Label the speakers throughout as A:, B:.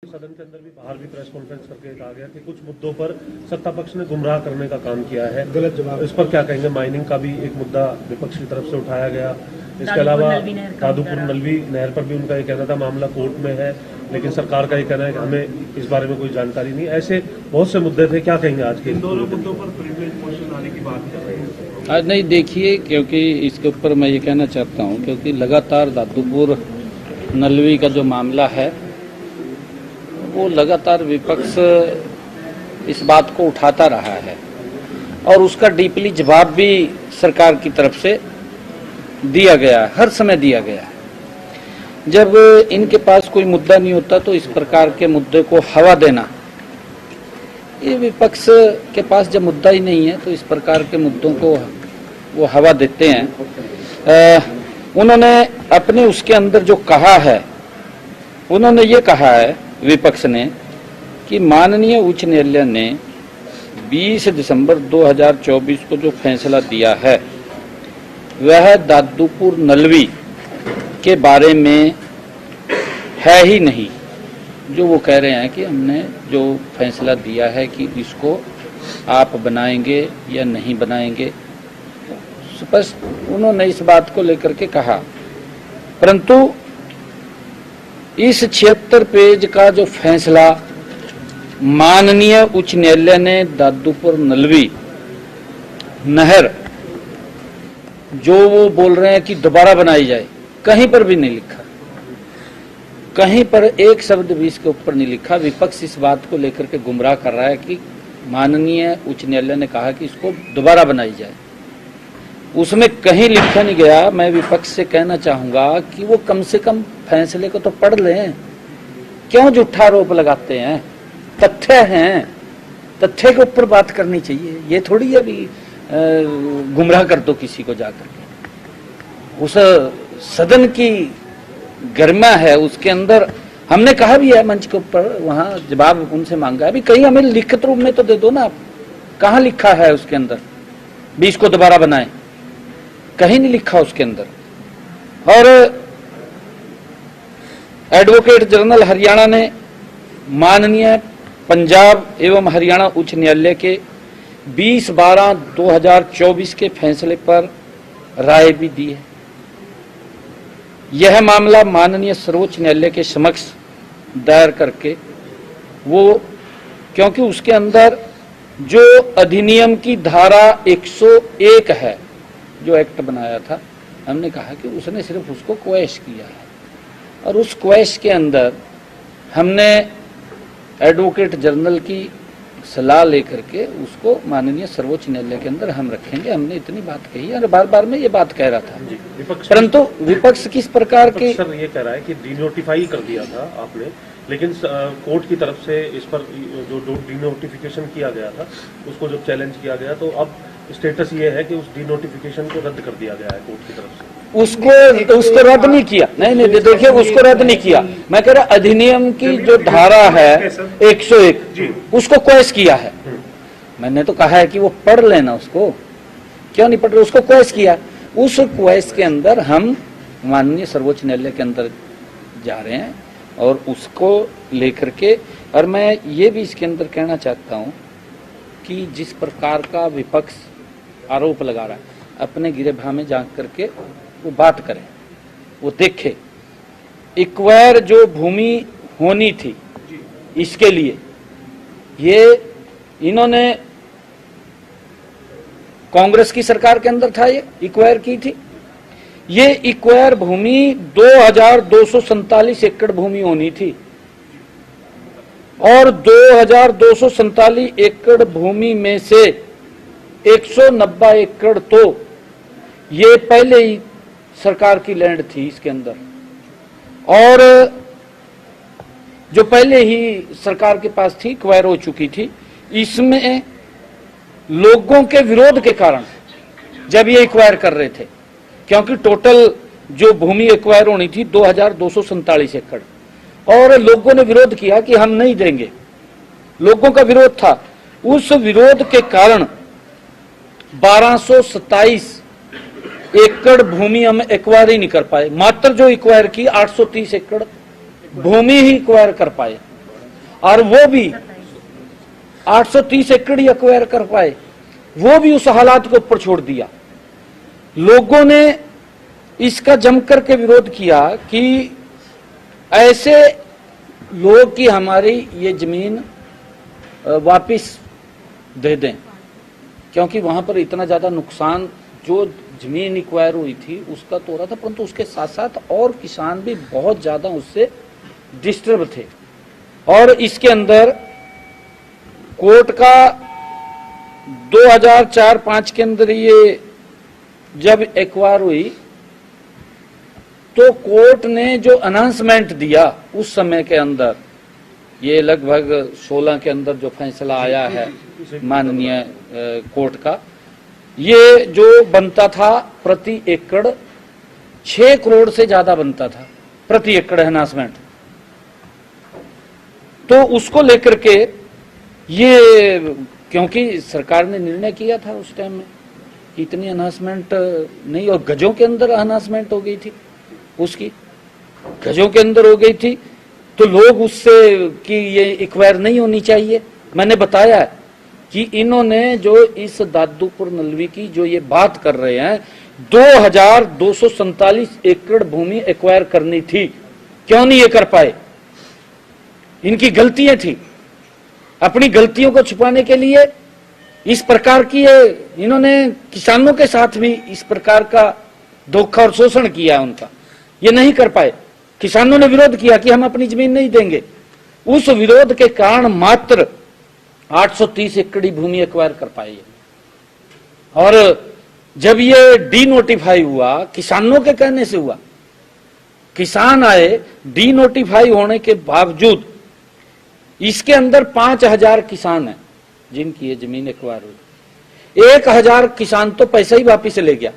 A: सदन के अंदर भी बाहर भी प्रेस कॉन्फ्रेंस करके कहा गया कि कुछ मुद्दों पर सत्ता पक्ष ने गुमराह करने का काम किया है। गलत जवाब। इस पर क्या कहेंगे? माइनिंग का भी एक मुद्दा विपक्ष की तरफ से उठाया गया। इसके अलावा दादूपुर नलवी नहर पर भी उनका ये कहना था मामला कोर्ट में है, लेकिन सरकार का ये कहना है कि हमें इस बारे में कोई जानकारी नहीं। ऐसे बहुत से मुद्दे थे, क्या कहेंगे आज के? इन दोनों मुद्दों पर प्रिविलेज मोशन लाने की बात कर रहे हैं
B: आज। नहीं, देखिए, क्योंकि इसके ऊपर मैं ये कहना चाहता हूँ, क्योंकि लगातार दादूपुर नलवी का जो मामला है वो लगातार विपक्ष इस बात को उठाता रहा है और उसका डीपली जवाब भी सरकार की तरफ से दिया गया है, हर समय दिया गया है। जब इनके पास कोई मुद्दा नहीं होता तो इस प्रकार के मुद्दे को हवा देना, ये विपक्ष के पास जब मुद्दा ही नहीं है तो इस प्रकार के मुद्दों को वो हवा देते हैं। उन्होंने अपने उसके अंदर जो कहा है, उन्होंने ये कहा है विपक्ष ने कि माननीय उच्च न्यायालय ने 20 दिसंबर 2024 को जो फैसला दिया है वह दादूपुर नलवी के बारे में है ही नहीं। जो वो कह रहे हैं कि हमने जो फैसला दिया है कि इसको आप बनाएंगे या नहीं बनाएंगे, स्पष्ट उन्होंने इस बात को लेकर के कहा। परंतु इस 76 पेज का जो फैसला माननीय उच्च न्यायालय ने दादूपुर नलवी नहर जो वो बोल रहे हैं कि दोबारा बनाई जाए, कहीं पर भी नहीं लिखा, कहीं पर एक शब्द भी इसके ऊपर नहीं लिखा। विपक्ष इस बात को लेकर के गुमराह कर रहा है कि माननीय उच्च न्यायालय ने कहा कि इसको दोबारा बनाई जाए, उसमें कहीं लिखा नहीं गया। मैं विपक्ष से कहना चाहूंगा कि वो कम से कम फैसले को तो पढ़ लें, क्यों झूठा आरोप लगाते हैं? तथ्य हैं, तथ्य के ऊपर बात करनी चाहिए। ये थोड़ी अभी गुमराह कर दो किसी को जाकर के। उस सदन की गरिमा है, उसके अंदर हमने कहा भी है मंच के ऊपर, वहां जवाब उनसे मांगा है। अभी कहीं हमें लिखित रूप में तो दे दो ना, आप कहाँ लिखा है उसके अंदर भी इसको दोबारा बनाए? कहीं नहीं लिखा उसके अंदर। और एडवोकेट जनरल हरियाणा ने माननीय पंजाब एवं हरियाणा उच्च न्यायालय के 20/12/2024 के फैसले पर राय भी दी है। यह मामला माननीय सर्वोच्च न्यायालय के समक्ष दायर करके वो, क्योंकि उसके अंदर जो अधिनियम की धारा 101 है, जो एक्ट बनाया था, हमने कहा कि उसने सिर्फ उसको क्वेश किया है और उस क्वेश के अंदर हमने एडवोकेट जनरल की सलाह लेकर के उसको माननीय सर्वोच्च न्यायालय के अंदर हम रखेंगे। हमने इतनी बात कही है और बार बार मैं ये बात कह रहा था। परंतु विपक्ष किस प्रकार के
A: सर ये कह रहा है कि डीनोटिफाई कर दिया था आपने, लेकिन कोर्ट की तरफ से इस पर जो डीनोटिफिकेशन किया गया था उसको जब चैलेंज किया गया तो अब स्टेटस ये है कि उस डीनोटिफिकेशन को रद्द कर दिया गया है कोर्ट की तरफ से।
B: उसको रद्द नहीं किया। नहीं, देखिए, उसको रद्द नहीं किया। मैं कह रहा अधिनियम की जो धारा है 101 उसको क्वेश किया है। मैंने तो कहा है कि वो पढ़ लेना, उसको क्यों नहीं पढ़ रहे? उसको क्वेश किया। उस क्वेश के अंदर हम माननीय सर्वोच्च न्यायालय के अंदर जा रहे हैं और उसको लेकर के, और मैं ये भी इसके अंदर कहना चाहता हूं कि जिस प्रकार का विपक्ष आरोप लगा रहा है, अपने गिरेबान में जा करके वो बात करें, वो देखे। इक्वायर जो भूमि होनी थी इसके लिए ये इन्होंने कांग्रेस की सरकार के अंदर था, ये इक्वायर की थी। ये इक्वायर भूमि 2247 एकड़ भूमि होनी थी और 2247 एकड़ भूमि में से 190 एकड़ तो ये पहले ही सरकार की लैंड थी इसके अंदर, और जो पहले ही सरकार के पास थी, एक्वायर हो चुकी थी। इसमें लोगों के विरोध के कारण जब ये एक्वायर कर रहे थे, क्योंकि टोटल जो भूमि एक्वायर होनी थी 2247 एकड़, और लोगों ने विरोध किया कि हम नहीं देंगे। लोगों का विरोध था, उस विरोध के कारण 1227 एकड़ भूमि हम एक्वायर ही नहीं कर पाए। मात्र जो एक्वायर की 830 एकड़ भूमि ही एक्वायर कर पाए। और वो भी 830 एकड़ ही एक्वायर कर पाए, वो भी उस हालात के ऊपर छोड़ दिया। लोगों ने इसका जमकर के विरोध किया कि ऐसे लोग की हमारी ये जमीन वापिस दे दें, क्योंकि वहां पर इतना ज्यादा नुकसान जो जमीन एक्वायर हुई थी उसका तो हो रहा था, परंतु उसके साथ साथ और किसान भी बहुत ज्यादा उससे डिस्टर्ब थे। और इसके अंदर कोर्ट का 2004-05 के अंदर ये जब एक्वायर हुई तो कोर्ट ने जो अनाउंसमेंट दिया उस समय के अंदर, ये लगभग 16 के अंदर जो फैसला आया है माननीय कोर्ट का, ये जो बनता था प्रति एकड़ 6 करोड़ से ज्यादा बनता था प्रति एकड़ अनाउंसमेंट। तो उसको लेकर के ये, क्योंकि सरकार ने निर्णय किया था उस टाइम में कि इतनी अनाउंसमेंट नहीं, और गजों के अंदर अनाउंसमेंट हो गई थी, उसकी गजों के अंदर हो गई थी, तो लोग उससे कि ये एक्वायर नहीं होनी चाहिए। मैंने बताया कि इन्होंने जो इस दादूपुर नलवी की जो ये बात कर रहे हैं 2247 एकड़ भूमि एक्वायर करनी थी, क्यों नहीं ये कर पाए? इनकी गलतियां थी। अपनी गलतियों को छुपाने के लिए इस प्रकार की इन्होंने किसानों के साथ भी इस प्रकार का धोखा और शोषण किया उनका, ये नहीं कर पाए। किसानों ने विरोध किया कि हम अपनी जमीन नहीं देंगे, उस विरोध के कारण मात्र 830 एकड़ भूमि एक्वायर कर पाए। और जब ये डी नोटिफाई हुआ, किसानों के कहने से हुआ, किसान आए, डी नोटिफाई होने के बावजूद इसके अंदर 5000 किसान हैं जिनकी ये जमीन एक्वायर हुई। 1000 किसान तो पैसा ही वापिस ले गया।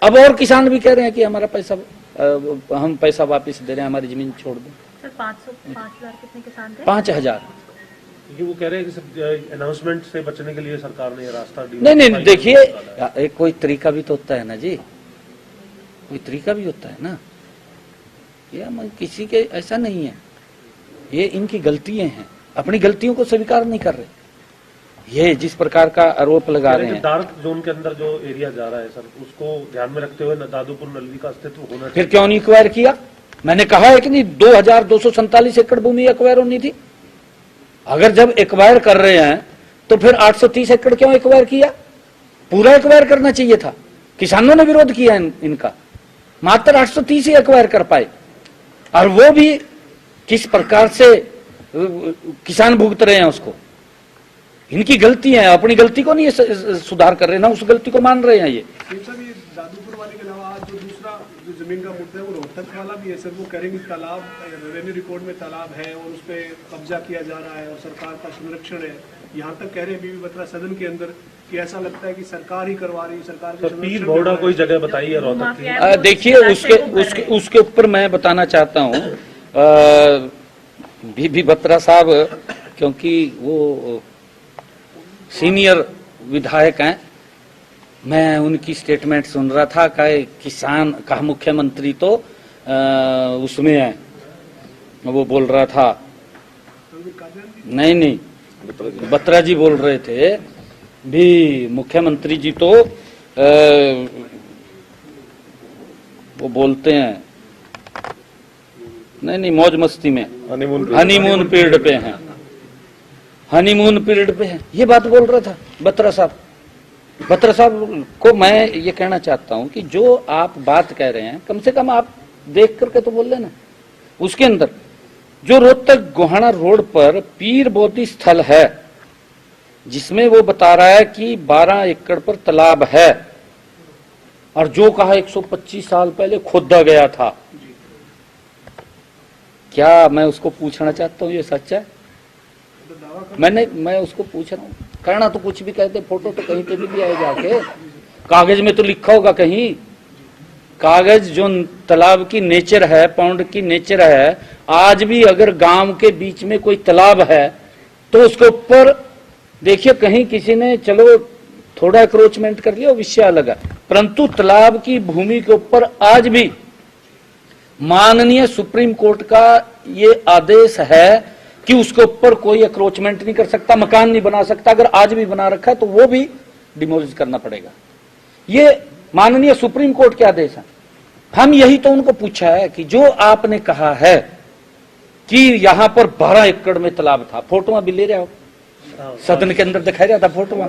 B: अब और किसान भी कह रहे हैं कि हमारा पैसा, हम पैसा वापिस दे रहे हैं, हमारी जमीन छोड़ दो।
C: सर 5,000 कितने किसान थे?
B: 5000।
A: ये वो कह रहे हैं कि अनाउंसमेंट से बचने के लिए सरकार ने ये रास्ता
B: नहीं, देखिए कोई तरीका भी तो होता है ना जी, कोई तरीका भी होता है ना, ये किसी के ऐसा नहीं है, ये इनकी गलतियां हैं, अपनी गलतियों को स्वीकार नहीं कर रहे। ये जिस प्रकार का आरोप लगा रहे हैं,
A: डार्क जोन के अंदर जो एरिया जा रहा है सर, उसको ध्यान में रखते हुए दादूपुर नलवी का अस्तित्व होना चाहिए।
B: फिर क्यों नहीं एक्वायर किया? मैंने कहा है कि नहीं, 2247 एकड़ भूमि एक्वायर होनी थी। अगर जब एक्वायर कर रहे हैं तो फिर 830 एकड़ क्यों एक्वायर किया? पूरा एक्वायर करना चाहिए था। किसानों ने विरोध किया इनका, मात्र 830 ही एक्वायर कर पाए, और वो भी किस प्रकार से किसान भुगत रहे हैं उसको। इनकी गलती है, अपनी गलती को नहीं सुधार कर रहे ना, उस गलती को मान रहे हैं। ये
D: दादूपुर वाले के अलावा आज जो दूसरा जो जमीन का मुद्दा है वो रोहतक वाला भी है सर। वो करेंगे तालाब, रेवेन्यू रिकॉर्ड में तालाब है और उस पर कब्जा किया जा रहा है और सरकार का संरक्षण है। यहाँ तक कह रहे हैं बीबी बत्रा सदन के अंदर कि ऐसा लगता है कि सरकार ही करवा रही है, सरकार के
A: पीर बोड़ा कोई जगह बताइए रोहतक की।
B: देखिए उसके ऊपर मैं बताना चाहता हूँ, बीबी बत्रा साहब क्योंकि वो सीनियर विधायक हैं, मैं उनकी स्टेटमेंट सुन रहा था कि किसान का मुख्यमंत्री तो उसमें है, वो बोल रहा था, नहीं बत्रा जी बोल रहे थे भी मुख्यमंत्री जी तो वो बोलते हैं नहीं मौज मस्ती में हनीमून पीरियड पे हैं, हनीमून पीरियड पे है, ये बात बोल रहा था बत्रा साहब। बत्रा साहब को मैं ये कहना चाहता हूं कि जो आप बात कह रहे हैं कम से कम आप देख करके तो बोल लेना। उसके अंदर जो रोहतक गोहाना रोड पर पीर बोधी स्थल है जिसमें वो बता रहा है कि 12 एकड़ पर तालाब है, और जो कहा 125 साल पहले खोदा गया था, क्या मैं उसको पूछना चाहता हूँ ये सच है? मैं उसको पूछ रहा हूँ, कहना तो कुछ भी कहते, फोटो तो कहीं पे भी आए जाके, कागज में तो लिखा होगा कहीं। कागज जो तालाब की नेचर है, पौंड की नेचर है, आज भी अगर गांव के बीच में कोई तालाब है तो उसके ऊपर देखिए कहीं किसी ने चलो थोड़ा एक्रोचमेंट कर लिया, विषय अलग है, परंतु तालाब की भूमि के ऊपर आज भी माननीय सुप्रीम कोर्ट का ये आदेश है कि उसके ऊपर कोई अक्रोचमेंट नहीं कर सकता, मकान नहीं बना सकता। अगर आज भी बना रखा है तो वो भी डिमोलिश करना पड़ेगा। ये माननीय सुप्रीम कोर्ट के आदेश है। हम यही तो उनको पूछा है कि जो आपने कहा है कि यहां पर 12 एकड़ में तालाब था, फोटो अभी ले रहे हो, सदन के अंदर दिखाई रहा था फोटो है।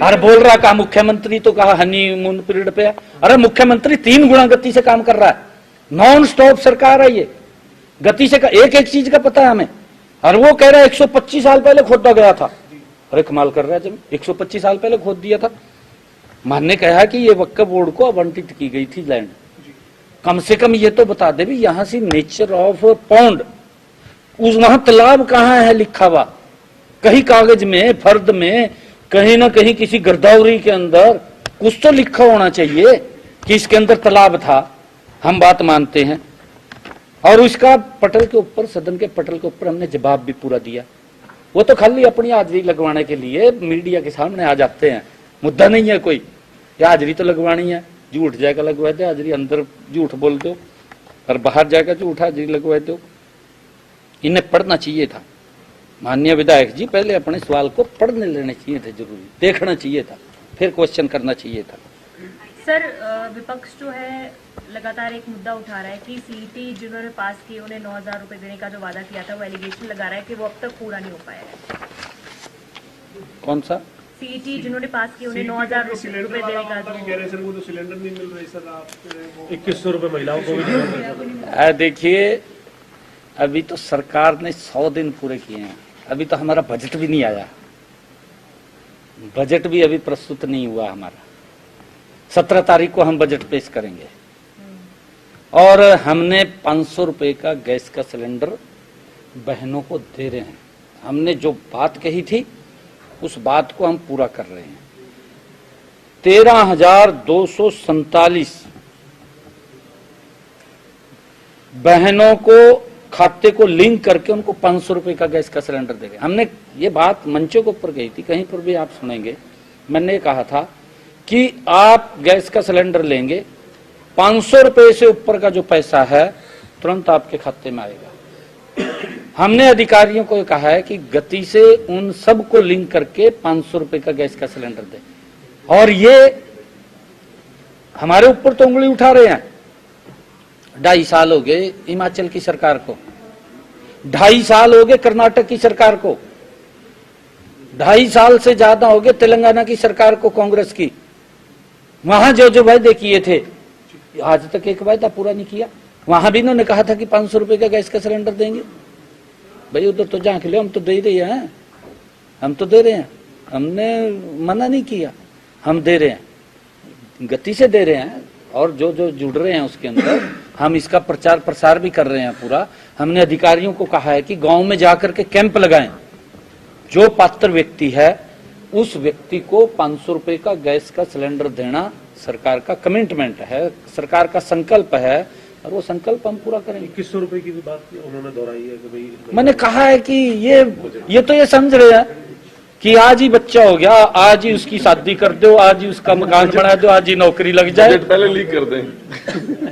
B: अरे बोल रहा कहा मुख्यमंत्री तो कहा हनीमून पीरियड पे है। अरे मुख्यमंत्री 3 गुना गति से काम कर रहा है, नॉन स्टॉप सरकार है ये, गति से एक एक चीज का पता है हमें। और वो कह रहा है 125 साल पहले खोदा गया था। अरे कमाल कर रहा है, जब 125 साल पहले खोद दिया था। मानने कहा कि ये वक्फ बोर्ड को आवंटित की गई थी लैंड, कम से कम ये तो बता दे भी यहां से नेचर ऑफ पॉन्ड, उस वहां तालाब कहाँ है लिखा हुआ, कहीं कागज में, फर्द में, कहीं ना कहीं किसी गिरदावरी के अंदर कुछ तो लिखा होना चाहिए कि इसके अंदर तालाब था। हम बात मानते हैं और उसका पटल के ऊपर, सदन के पटल के ऊपर हमने जवाब भी पूरा दिया। वो तो खाली अपनी हाजिरी लगवाने के लिए मीडिया के सामने आ जाते हैं, मुद्दा नहीं है कोई, या हाजिरी तो लगवानी है, झूठ जाएगा लगवा दो हाजिरी, अंदर झूठ बोल दो और बाहर जाएगा झूठ हाजिरी लगवा दो। इन्हें पढ़ना चाहिए था माननीय विधायक जी, पहले अपने सवाल को पढ़ने लेने चाहिए थे, जरूरी देखना चाहिए था, फिर क्वेश्चन करना चाहिए था।
C: सर विपक्ष जो है लगातार एक मुद्दा उठा रहा है कि सीईटी जिन्होंने पास की उन्हें 9,000 रुपए देने का जो वादा किया था वो एलिगेशन लगा रहा है कि वो अब तक पूरा नहीं हो पाया है।
B: कौन सा
C: सीईटी जिन्होंने पास की उन्हें 9,000 रुपए देने का जो
D: सिलेंडर नहीं मिल रही सर, आप
A: 2100 रुपए महिलाओं को भी।
B: देखिए अभी तो सरकार ने 100 दिन पूरे किए हैं, अभी तो हमारा बजट भी नहीं आया, बजट भी अभी प्रस्तुत नहीं हुआ हमारा। 17 तारीख को हम बजट पेश करेंगे और हमने 500 रुपए का गैस का सिलेंडर बहनों को दे रहे हैं। हमने जो बात कही थी उस बात को हम पूरा कर रहे हैं। 13,247 बहनों को खाते को लिंक करके उनको 500 रुपए का गैस का सिलेंडर देंगे। हमने ये बात मंचों के ऊपर कही थी, कहीं पर भी आप सुनेंगे, मैंने कहा था कि आप गैस का सिलेंडर लेंगे, 500 रुपए से ऊपर का जो पैसा है तुरंत आपके खाते में आएगा। हमने अधिकारियों को कहा है कि गति से उन सब को लिंक करके 500 रुपए का गैस का सिलेंडर दे। और ये हमारे ऊपर तो उंगली उठा रहे हैं। 2.5 साल हो गए हिमाचल की सरकार को, 2.5 साल हो गए कर्नाटक की सरकार को, 2.5 साल से ज्यादा हो गए तेलंगाना की सरकार को, कांग्रेस की। वहां जो जो वायदे किए थे आज तक एक वायदा पूरा नहीं किया। वहां भी इन्होंने कहा था कि 500 रुपए का गैस का सिलेंडर देंगे। भाई उधर तो झांक लो, हम तो दे रहे हैं, हम तो दे रहे हैं, हमने मना नहीं किया, हम दे रहे हैं, गति से दे रहे हैं। और जो जो जुड़ रहे हैं उसके अंदर हम इसका प्रचार प्रसार भी कर रहे हैं पूरा। हमने अधिकारियों को कहा है कि गांव में जाकर के कैंप लगाएं, जो पात्र व्यक्ति है उस व्यक्ति को 500 रुपए का गैस का सिलेंडर देना सरकार का कमिटमेंट है, सरकार का संकल्प है और वो संकल्प हम पूरा करेंगे।
A: 2100 रुपए की भी बात उन्होंने दोहराई है कि भाई,
B: मैंने कहा है कि ये तो ये समझ रहे हैं कि आज ही बच्चा हो गया, आज ही उसकी शादी कर दो, आज ही उसका मकान बना दो, आज ही नौकरी लग जाए,
E: पहले लीक कर दें।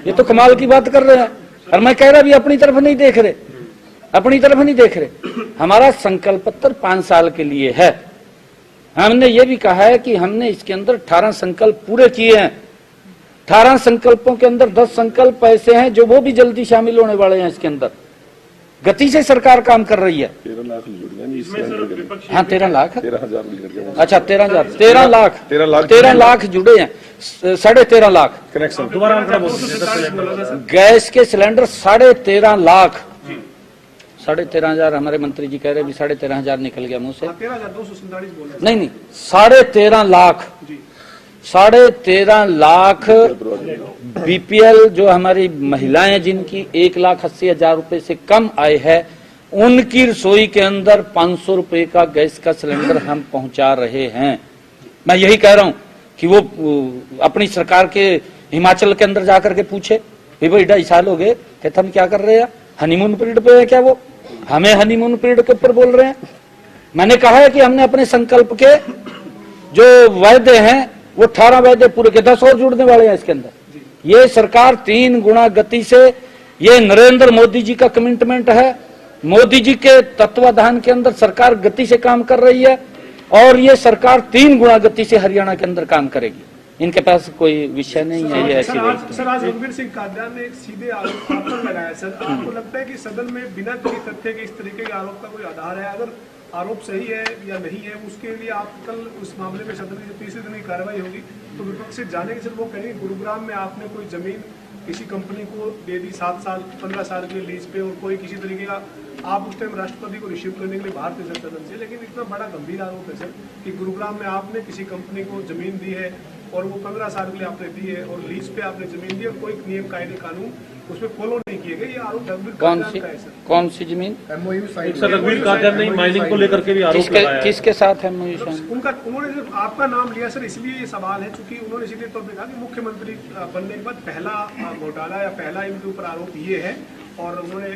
B: ये तो कमाल की बात कर रहे हैं। और मैं कह रहा भी अपनी तरफ नहीं देख रहे, अपनी तरफ नहीं देख रहे। हमारा संकल्प पत्र 5 साल के लिए है। हमने ये भी कहा है कि हमने इसके अंदर 18 संकल्प पूरे किए हैं। 18 संकल्पों के अंदर 10 संकल्प ऐसे हैं जो वो भी जल्दी शामिल होने वाले हैं। इसके अंदर गति से सरकार काम कर रही है।
E: 13 लाख जुड़ गए।
B: हाँ 13 लाख,
E: 13,000
B: अच्छा 13 लाख जुड़े हैं, 13.5 लाख
E: कनेक्शन।
A: दोबारा आंकड़ा बोल दीजिए।
B: गैस के सिलेंडर 13.5 लाख, 13,500 हमारे मंत्री जी कह रहे हैं 13,500 निकल गया मुंह से।
D: 13,247 बोल रहे
B: नहीं 13.5 लाख, 13.5 लाख बीपीएल जो हमारी महिलाएं जिनकी 1,80,000 रुपए से कम आय है, उनकी रसोई के अंदर 500 रुपए का गैस का सिलेंडर हम पहुंचा रहे हैं। मैं यही कह रहा हूं कि वो अपनी सरकार के हिमाचल के अंदर जाकर के पूछे, भाई 2.5 साल हो गए, कहते हम क्या कर रहे हैं, हनीमून पीरियड पे है क्या? वो हमें हनीमून पीरियड के ऊपर बोल रहे हैं। मैंने कहा है कि हमने अपने संकल्प के जो वायदे हैं वो 18 वायदे पूरे के 10 और जुड़ने वाले हैं इसके अंदर। ये सरकार 3 गुना गति से, ये नरेंद्र मोदी जी का कमिटमेंट है। मोदी जी के तत्वाधान के अंदर सरकार गति से काम कर रही है और ये सरकार 3 गुना गति से हरियाणा के अंदर काम करेगी। इनके पास कोई विषय नहीं है ये ऐसी बात।
D: सर आज रघुवीर सिंह कादियान ने एक सीधे आरोप आप पर लगाया। सर आपको लगता है कि सदन में बिना किसी तथ्य के इस तरीके के आरोप का कोई आधार है? अगर आरोप सही है या नहीं है, उसके लिए आप कल उस मामले में सदन की तीसरे दिन की कार्रवाई होगी तो विपक्ष से जाने के सर वो कहेंगे गुरुग्राम में आपने कोई जमीन किसी कंपनी को दे दी 7 साल 15 साल के लीज पे और कोई किसी तरीके का, आप उस टाइम राष्ट्रपति को रिसीव करने के लिए बाहर थे सर सदन से, लेकिन इतना बड़ा गंभीर आरोप है सर कि गुरुग्राम में आपने किसी कंपनी को जमीन दी है और वो 15 साल के लिए आपने दी है और लीज पे आपने जमीन दी और कोई नियम कायदे कानून उसमें फॉलो नहीं किए गए। ये आरोप रघुवीर कादियान का है सर।
B: कौन सी जमीन?
A: सर रघुवीर कादियान ने माइनिंग को लेकर के भी आरोप लगाया है।
B: किसके साथ है MOU?
D: उन्होंने सिर्फ आपका नाम लिया सर, इसलिए ये सवाल है क्योंकि उन्होंने सीधे तौर पर कहा कि मुख्यमंत्री बनने के बाद पहला घोटाला या पहला इनके ऊपर आरोप ये है और उन्होंने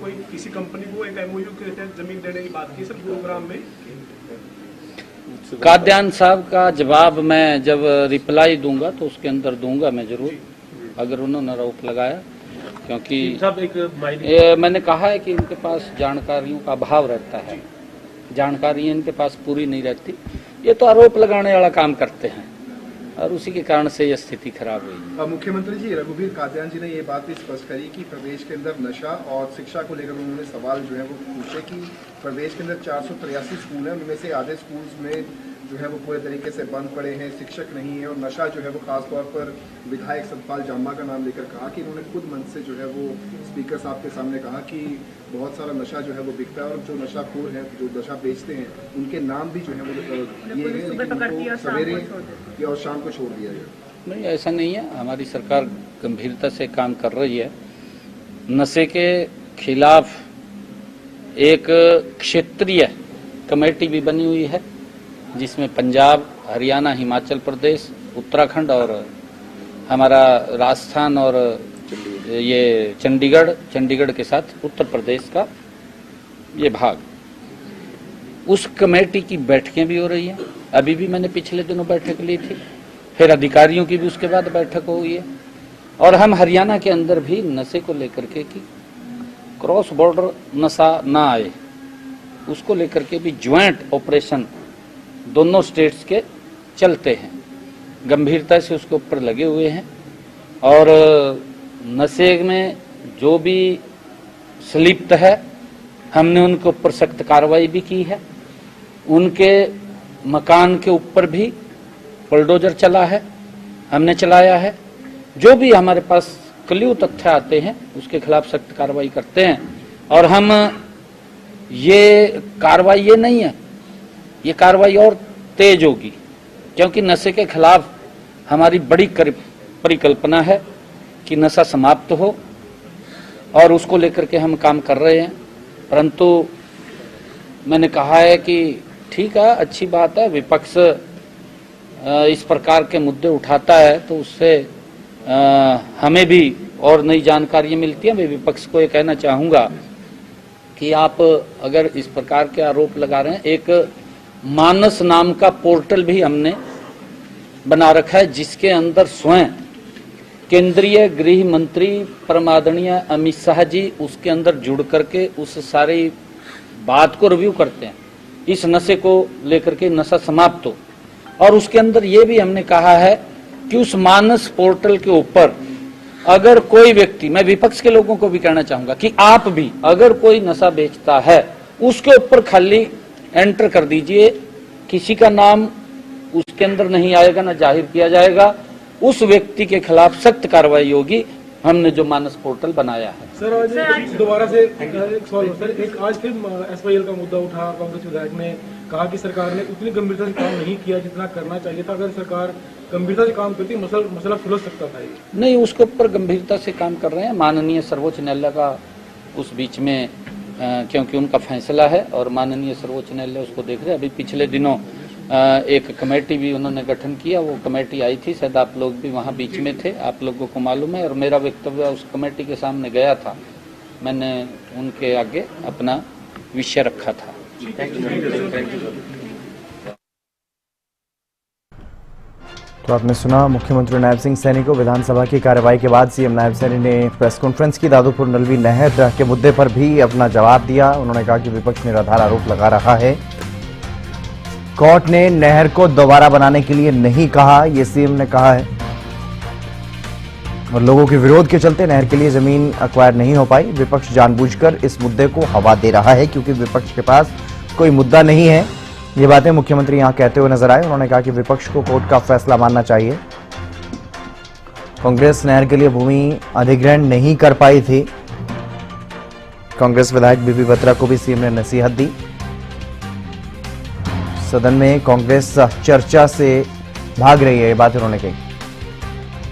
D: कोई किसी कंपनी को एक MOU के तहत जमीन देने की बात की सर गुरुग्राम में।
B: कादियान साहब का जवाब मैं जब रिप्लाई दूंगा तो उसके अंदर दूंगा मैं जरूर, अगर उन्होंने आरोप लगाया, क्योंकि मैंने कहा है कि इनके पास जानकारियों का अभाव रहता है, जानकारी इनके पास पूरी नहीं रहती, ये तो आरोप लगाने वाला काम करते हैं और उसी के कारण से ये स्थिति खराब हुई।
F: मुख्यमंत्री जी रघुवीर कादियान जी ने ये बात भी स्पष्ट करी कि प्रदेश के अंदर नशा और शिक्षा को लेकर उन्होंने सवाल जो है वो पूछे कि प्रदेश के अंदर 483 स्कूल हैं, उनमें से आधे स्कूल्स में जो है वो पूरे तरीके से बंद पड़े हैं, शिक्षक नहीं है और नशा जो है वो खासतौर पर विधायक सतपाल जाम्बा का नाम लेकर कहा कि इन्होंने खुद मंच से जो है वो स्पीकर साहब के सामने कहा कि बहुत सारा नशा जो है वो बिकता है और जो नशाखोर हैं, जो नशा बेचते हैं, उनके नाम भी जो है वो दिए गए, लेकिन उनको सवेरे और शाम को छोड़ दिया गया।
B: नहीं, ऐसा नहीं है। हमारी सरकार गंभीरता से काम कर रही है। नशे के खिलाफ एक क्षेत्रीय कमेटी भी बनी हुई है जिसमें पंजाब, हरियाणा, हिमाचल प्रदेश, उत्तराखंड और हमारा राजस्थान और ये चंडीगढ़ के साथ उत्तर प्रदेश का ये भाग, उस कमेटी की बैठकें भी हो रही हैं। अभी भी मैंने पिछले दिनों बैठक ली थी, फिर अधिकारियों की भी उसके बाद बैठक हुई है और हम हरियाणा के अंदर भी नशे को लेकर के कि क्रॉस बॉर्डर नशा ना आए उसको लेकर के भी ज्वाइंट ऑपरेशन दोनों स्टेट्स के चलते हैं, गंभीरता से उसके ऊपर लगे हुए हैं और नशे में जो भी संलिप्त है हमने उनके ऊपर सख्त कार्रवाई भी की है। उनके मकान के ऊपर भी बुलडोजर चला है, हमने चलाया है। जो भी हमारे पास क्ल्यू तथ्य आते हैं उसके खिलाफ सख्त कार्रवाई करते हैं और हम ये कार्रवाई ये नहीं है, ये कार्रवाई और तेज होगी क्योंकि नशे के खिलाफ हमारी बड़ी परिकल्पना है कि नशा समाप्त हो और उसको लेकर के हम काम कर रहे हैं। परंतु मैंने कहा है कि ठीक है, अच्छी बात है, विपक्ष इस प्रकार के मुद्दे उठाता है तो उससे हमें भी और नई जानकारियां मिलती हैं। मैं विपक्ष को ये कहना चाहूँगा कि आप अगर इस प्रकार के आरोप लगा रहे हैं, एक मानस नाम का पोर्टल भी हमने बना रखा है जिसके अंदर स्वयं केंद्रीय गृह मंत्री परमादरणीय अमित शाह जी उसके अंदर जुड़ करके उस सारी बात को रिव्यू करते हैं, इस नशे को लेकर के नशा समाप्त हो। और उसके अंदर ये भी हमने कहा है कि उस मानस पोर्टल के ऊपर अगर कोई व्यक्ति, मैं विपक्ष के लोगों को भी कहना चाहूंगा कि आप भी अगर कोई नशा बेचता है उसके ऊपर खाली एंटर कर दीजिए, किसी का नाम उसके अंदर नहीं आएगा, ना जाहिर किया जाएगा, उस व्यक्ति के खिलाफ सख्त कार्रवाई होगी। हमने जो मानस पोर्टल बनाया है।
G: सर आज दोबारा से एक सवाल सर, एक आज फिर SYL का मुद्दा उठा, कांग्रेस विधायक ने कहा कि सरकार ने उतनी गंभीरता से काम नहीं किया जितना करना चाहिए था, अगर सरकार गंभीरता से काम करती मसला सुलझ सकता था।
B: नहीं, उसके ऊपर गंभीरता से काम कर रहे हैं। माननीय सर्वोच्च न्यायालय का उस बीच में क्योंकि उनका फैसला है और माननीय सर्वोच्च न्यायालय उसको देख रहे हैं। अभी पिछले दिनों एक कमेटी भी उन्होंने गठन किया, वो कमेटी आई थी, शायद आप लोग भी वहाँ बीच में थे, आप लोगों को मालूम है, और मेरा वक्तव्य उस कमेटी के सामने गया था, मैंने उनके आगे अपना विषय रखा था।
H: तो आपने सुना मुख्यमंत्री नायब सिंह सैनी को। विधानसभा की कार्यवाही के बाद सीएम नायब सैनी ने प्रेस कॉन्फ्रेंस की। दादूपुर नलवी नहर के मुद्दे पर भी अपना जवाब दिया। उन्होंने कहा कि विपक्ष निराधार आरोप लगा रहा है। कोर्ट ने नहर को दोबारा बनाने के लिए नहीं कहा, ये सीएम ने कहा है। और लोगों के विरोध के चलते नहर के लिए जमीन एक्वायर नहीं हो पाई। विपक्ष जानबूझकर इस मुद्दे को हवा दे रहा है क्योंकि विपक्ष के पास कोई मुद्दा नहीं है। ये बातें मुख्यमंत्री यहां कहते हुए नजर आए। उन्होंने कहा कि विपक्ष को कोर्ट का फैसला मानना चाहिए। कांग्रेस नहर के लिए भूमि अधिग्रहण नहीं कर पाई थी। कांग्रेस विधायक बीबी बत्रा को भी सीएम ने नसीहत दी। सदन में कांग्रेस चर्चा से भाग रही है, ये बात उन्होंने कही।